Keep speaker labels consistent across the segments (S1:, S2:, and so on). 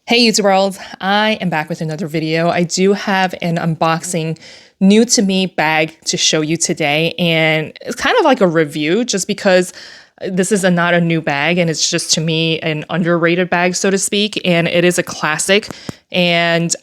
S1: Hey YouTube world, I am back with another video. I do have an unboxing new to me bag to show you today, and it's kind of like a review just because this is not a new bag and it's just to me an underrated bag, so to speak, and it is a classic. And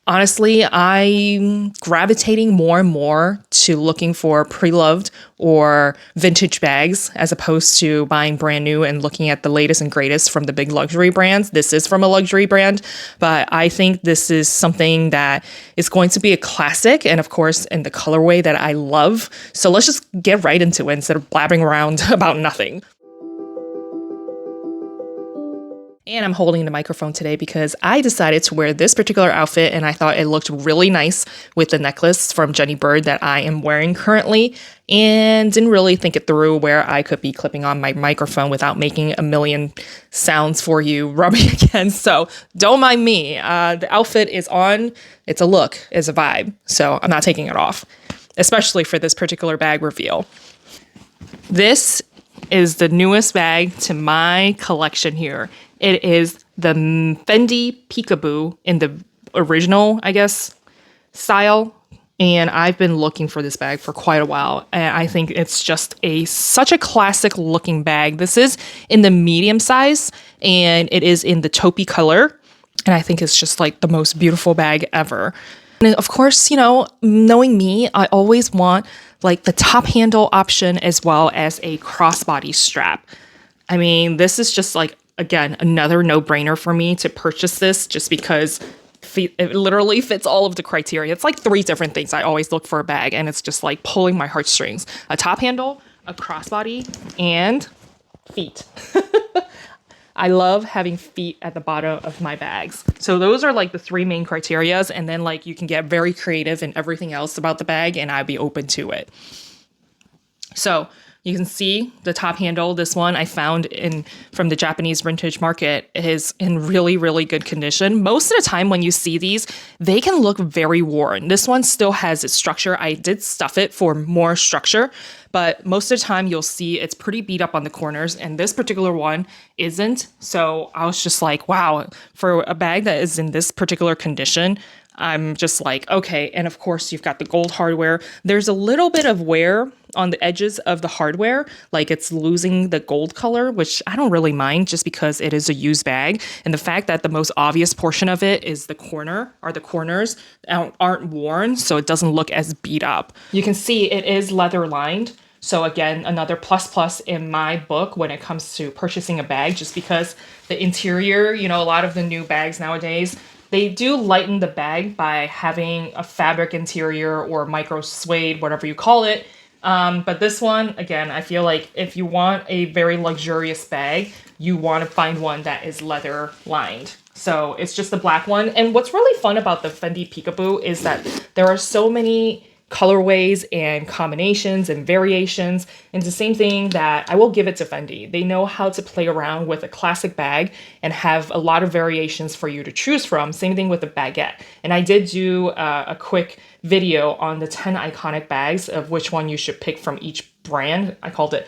S1: honestly, I'm gravitating more and more to looking for pre-loved or vintage bags as opposed to buying brand new and looking at the latest and greatest from the big luxury brands. This is from a luxury brand, but I think this is something that is going to be a classic and of course in the colorway that I love. So let's just get right into it instead of blabbering around about nothing. And I'm holding the microphone today because I decided to wear this particular outfit and I thought it looked really nice with the necklace from Jenny Bird that I am wearing currently, and didn't really think it through where I could be clipping on my microphone without making a million sounds for you rubbing against. So don't mind me. The outfit is on. It's a look, it's a vibe. So I'm not taking it off, especially for this particular bag reveal. This is the newest bag to my collection here. It is the Fendi Peekaboo in the original, I guess, style. And I've been looking for this bag for quite a while. And I think it's just such a classic looking bag. This is in the medium size and it is in the taupey color. And I think it's just like the most beautiful bag ever. And of course, you know, knowing me, I always want like the top handle option as well as a crossbody strap. I mean, this is just like, again, another no-brainer for me to purchase this just because it literally fits all of the criteria. It's like 3 different things I always look for a bag, and it's just like pulling my heartstrings. A top handle, a crossbody, and feet. I love having feet at the bottom of my bags. So those are like the 3 main criterias, and then like you can get very creative in everything else about the bag, and I'd be open to it. So you can see the top handle. This one I found from the Japanese vintage market. It is in really, really good condition. Most of the time when you see these, they can look very worn. This one still has its structure. I did stuff it for more structure, but most of the time you'll see it's pretty beat up on the corners, and this particular one isn't. So I was just like, wow, for a bag that is in this particular condition, I'm just like, okay. And of course, you've got the gold hardware. There's a little bit of wear on the edges of the hardware, like it's losing the gold color, which I don't really mind just because it is a used bag. And the fact that the most obvious portion of it is the corners aren't worn, so it doesn't look as beat up. You can see it is leather lined. So again, another plus in my book when it comes to purchasing a bag, just because the interior, you know, a lot of the new bags nowadays, they do lighten the bag by having a fabric interior or micro suede, whatever you call it. But this one, again, I feel like if you want a very luxurious bag, you want to find one that is leather lined. So it's just the black one. And what's really fun about the Fendi Peekaboo is that there are so many colorways and combinations and variations. And it's the same thing that I will give it to Fendi. They know how to play around with a classic bag and have a lot of variations for you to choose from. Same thing with the baguette. And I did do a quick video on the 10 iconic bags of which one you should pick from each brand. I called it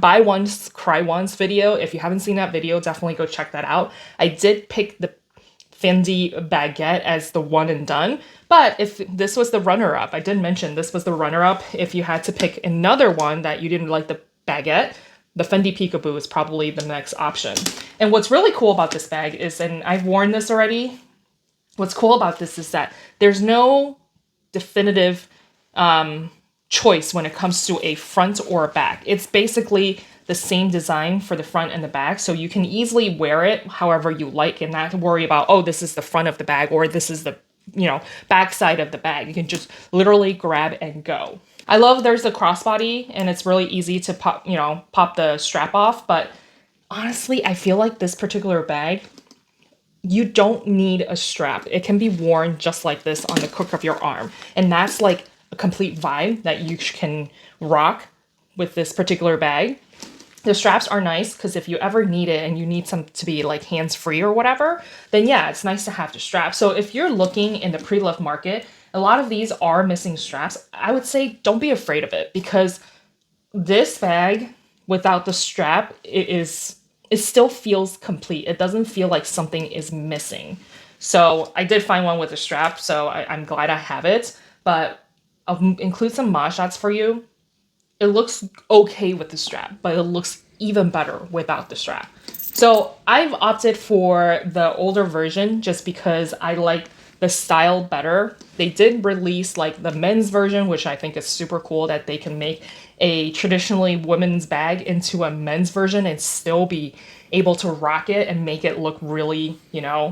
S1: Buy Once, Cry Once video. If you haven't seen that video, definitely go check that out. I did pick the Fendi baguette as the one and done. But if this was the runner-up, I did mention this was the runner-up. If you had to pick another one that you didn't like the baguette, the Fendi Peekaboo is probably the next option. And what's really cool about this bag is, and I've worn this already, what's cool about this is that there's no definitive choice when it comes to a front or a back. It's basically the same design for the front and the back, so you can easily wear it however you like and not worry about, oh, this is the front of the bag or this is the, you know, back side of the bag. You can just literally grab and go. I love there's a crossbody and it's really easy to pop the strap off, but honestly, I feel like this particular bag, you don't need a strap. It can be worn just like this on the crook of your arm, and that's like a complete vibe that you can rock with this particular bag. The straps are nice because if you ever need it and you need some to be like hands-free or whatever, then yeah, it's nice to have the strap. So if you're looking in the pre-loved market, a lot of these are missing straps. I would say don't be afraid of it because this bag without the strap, it is it still feels complete. It doesn't feel like something is missing. So I did find one with a strap, so I'm glad I have it. But I'll include some mod shots for you. It looks okay with the strap, but it looks even better without the strap. So I've opted for the older version just because I like the style better. They did release like the men's version, which I think is super cool that they can make a traditionally women's bag into a men's version and still be able to rock it and make it look really,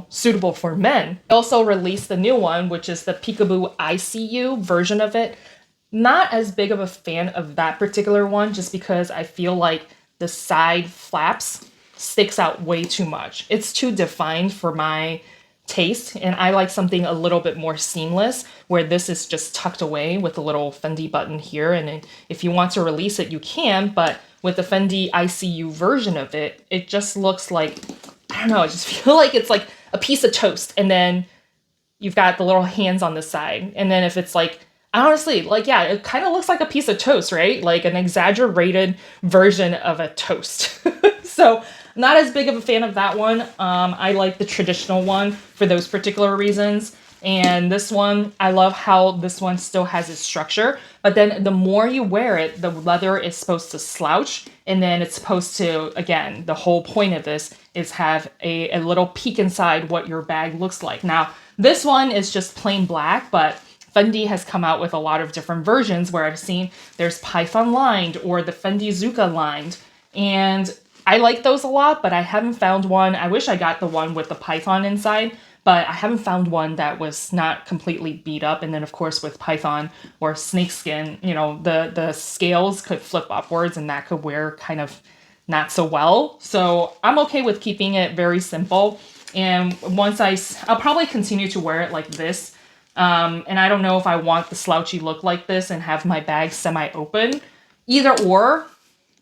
S1: suitable for men. They also released the new one, which is the Peekaboo ICU version of it. Not as big of a fan of that particular one just because I feel like the side flaps sticks out way too much. It's too defined for my taste, and I like something a little bit more seamless where this is just tucked away with a little Fendi button here, and if you want to release it you can, but with the Fendi ICU version of it, it just looks like, I don't know, I just feel like it's like a piece of toast, and then you've got the little hands on the side, and then if it's like, honestly, like, yeah, it kind of looks like a piece of toast, right? Like an exaggerated version of a toast. So not as big of a fan of that one. I like the traditional one for those particular reasons. And this one, I love how this one still has its structure, but then the more you wear it, the leather is supposed to slouch, and then it's supposed to, again, the whole point of this is have a little peek inside what your bag looks like. Now, this one is just plain black, but Fendi has come out with a lot of different versions where I've seen there's Python lined or the Fendi Zuka lined, and I like those a lot, but I haven't found one. I wish I got the one with the Python inside, but I haven't found one that was not completely beat up. And then of course with Python or snakeskin, the scales could flip upwards and that could wear kind of not so well. So I'm okay with keeping it very simple. And I'll probably continue to wear it like this. And I don't know if I want the slouchy look like this and have my bag semi-open. Either or,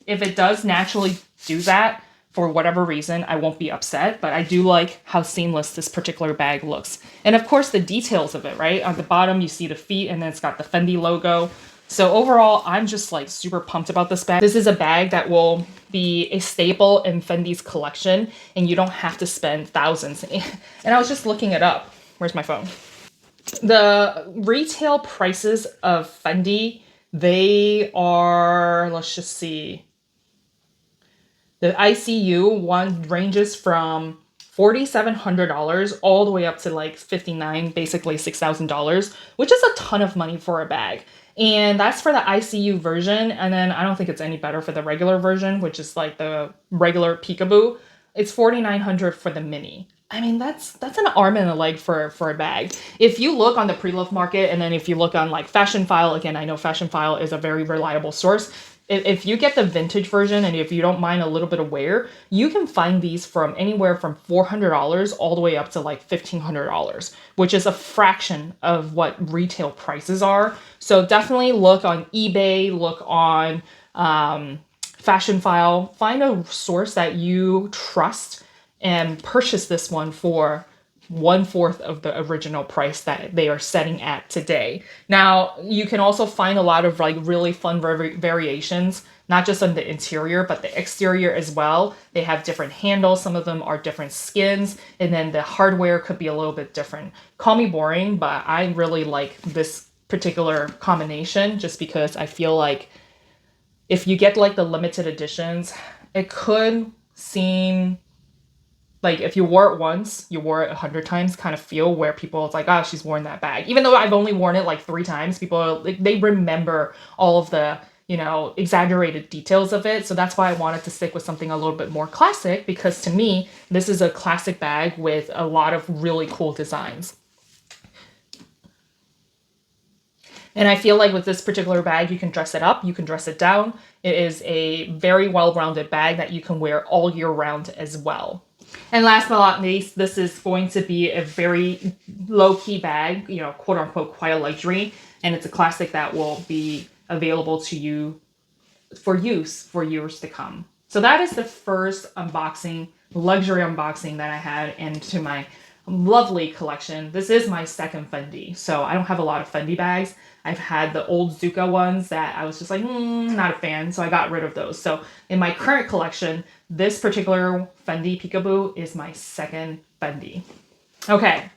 S1: if it does naturally do that, for whatever reason, I won't be upset, but I do like how seamless this particular bag looks. And of course, the details of it, right? On the bottom, you see the feet, and then it's got the Fendi logo. So overall, I'm just like super pumped about this bag. This is a bag that will be a staple in Fendi's collection, and you don't have to spend thousands. And I was just looking it up. Where's my phone? The retail prices of Fendi, they are, let's just see. The ICU one ranges from $4,700 all the way up to like $59,000, basically $6,000, which is a ton of money for a bag. And that's for the ICU version. And then I don't think it's any better for the regular version, which is like the regular Peekaboo. It's $4,900 for the mini. I mean, that's an arm and a leg for a bag. If you look on the pre-loved market, and then if you look on like Fashion File, again, I know Fashion File is a very reliable source. If you get the vintage version and if you don't mind a little bit of wear, you can find these from anywhere from $400 all the way up to like $1,500, which is a fraction of what retail prices are. So definitely look on eBay, look on Fashion File, find a source that you trust and purchase this one for 1/4 of the original price that they are setting at today. Now, you can also find a lot of like really fun variations, not just on the interior, but the exterior as well. They have different handles. Some of them are different skins, and then the hardware could be a little bit different. Call me boring, but I really like this particular combination just because I feel like if you get like the limited editions, it could seem like if you wore it once, you wore it 100 times kind of feel where people, it's like, oh, she's worn that bag. Even though I've only worn it like 3 times, people, like, they remember all of the, exaggerated details of it. So that's why I wanted to stick with something a little bit more classic, because to me, this is a classic bag with a lot of really cool designs. And I feel like with this particular bag, you can dress it up, you can dress it down. It is a very well-rounded bag that you can wear all year round as well. And last but not least, this is going to be a very low-key bag, quote unquote, quite a luxury. And it's a classic that will be available to you for use for years to come. So that is the first luxury unboxing that I had into my Lovely collection. This is my second Fendi, so I don't have a lot of Fendi bags. I've had the old Zuka ones that I was just like, not a fan, so I got rid of those. So in my current collection, this particular Fendi Peekaboo is my second Fendi. Okay,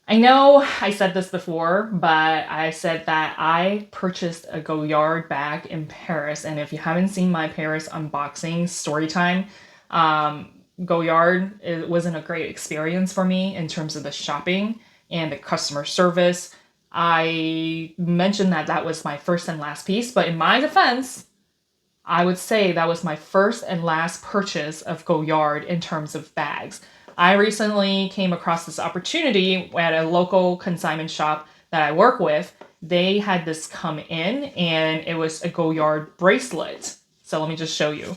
S1: I know I said this before, but I said that I purchased a Goyard bag in Paris. And if you haven't seen my Paris unboxing story time, Goyard, it wasn't a great experience for me in terms of the shopping and the customer service. I mentioned that that was my first and last piece, but in my defense, I would say that was my first and last purchase of Goyard in terms of bags. I recently came across this opportunity at a local consignment shop that I work with. They had this come in and it was a Goyard bracelet. So let me just show you.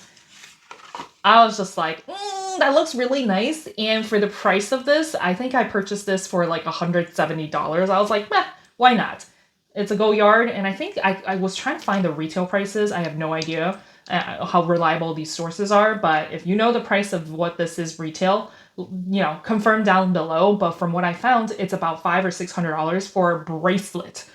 S1: I was just like, that looks really nice. And for the price of this, I think I purchased this for like $170. I was like, meh, why not? It's a Goyard, and I think I was trying to find the retail prices. I have no idea how reliable these sources are, but if you know the price of what this is retail, confirm down below. But from what I found, it's about $500 or $600 for a bracelet.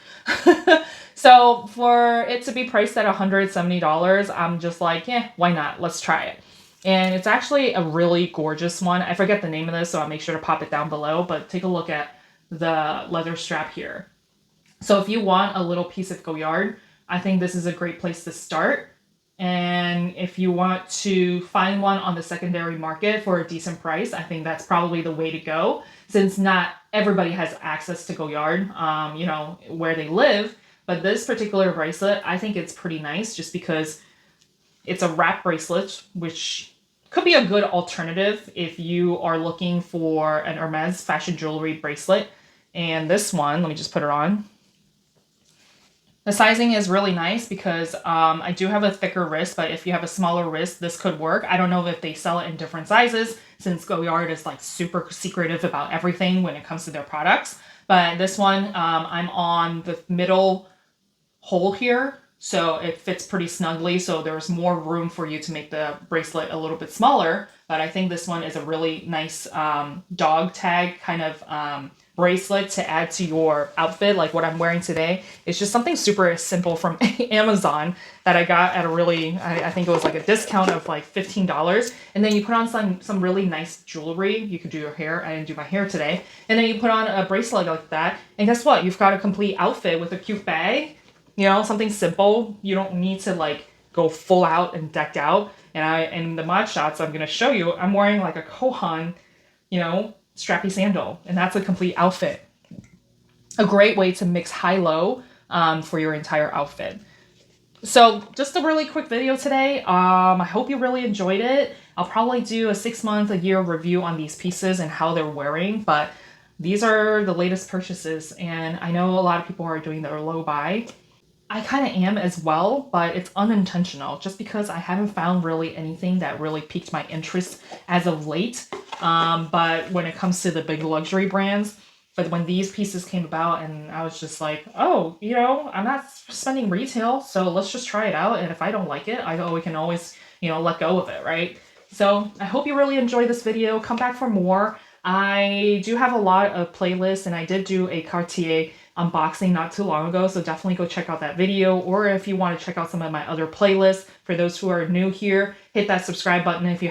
S1: So for it to be priced at $170, I'm just like, yeah, why not? Let's try it. And it's actually a really gorgeous one. I forget the name of this, so I'll make sure to pop it down below, but take a look at the leather strap here. So if you want a little piece of Goyard, I think this is a great place to start. And if you want to find one on the secondary market for a decent price, I think that's probably the way to go, since not everybody has access to Goyard, where they live. But this particular bracelet, I think it's pretty nice just because it's a wrap bracelet, which could be a good alternative if you are looking for an Hermes fashion jewelry bracelet. And this one, let me just put it on. The sizing is really nice because I do have a thicker wrist, but if you have a smaller wrist, this could work. I don't know if they sell it in different sizes since Goyard is like super secretive about everything when it comes to their products. But this one, I'm on the middle hole here, so it fits pretty snugly. So there's more room for you to make the bracelet a little bit smaller. But I think this one is a really nice dog tag kind of bracelet to add to your outfit, like what I'm wearing today. It's just something super simple from Amazon that I got at a really, I think it was like a discount of like $15. And then you put on some really nice jewelry. You could do your hair. I didn't do my hair today. And then you put on a bracelet like that. And guess what? You've got a complete outfit with a cute bag. Something simple. You don't need to like go full out and decked out. And in the mod shots I'm gonna show you, I'm wearing like a Kohan, strappy sandal, and that's a complete outfit. A great way to mix high-low for your entire outfit. So just a really quick video today. I hope you really enjoyed it. I'll probably do a 6-month, a year review on these pieces and how they're wearing, but these are the latest purchases, and I know a lot of people are doing their low buy. I kind of am as well, but it's unintentional just because I haven't found really anything that really piqued my interest as of late. But when it comes to the big luxury brands, but when these pieces came about and I was just like, oh, I'm not spending retail, so let's just try it out. And if I don't like it, we can always, let go of it, right? So I hope you really enjoyed this video. Come back for more. I do have a lot of playlists, and I did do a Cartier unboxing not too long ago, so definitely go check out that video. Or if you want to check out some of my other playlists, for those who are new here, hit that subscribe button if you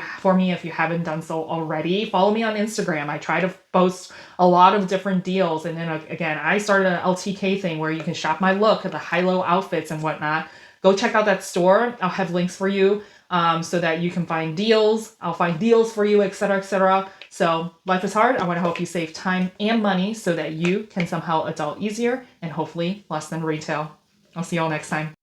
S1: haven't done so already. Follow me on Instagram. I try to post a lot of different deals, and then again, I started an LTK thing where you can shop my look at the high-low outfits and whatnot. Go check out that store. I'll have links for you so that you can find deals. I'll find deals for you, etc., etc. So life is hard. I want to help you save time and money so that you can somehow adult easier and hopefully less than retail. I'll see y'all next time.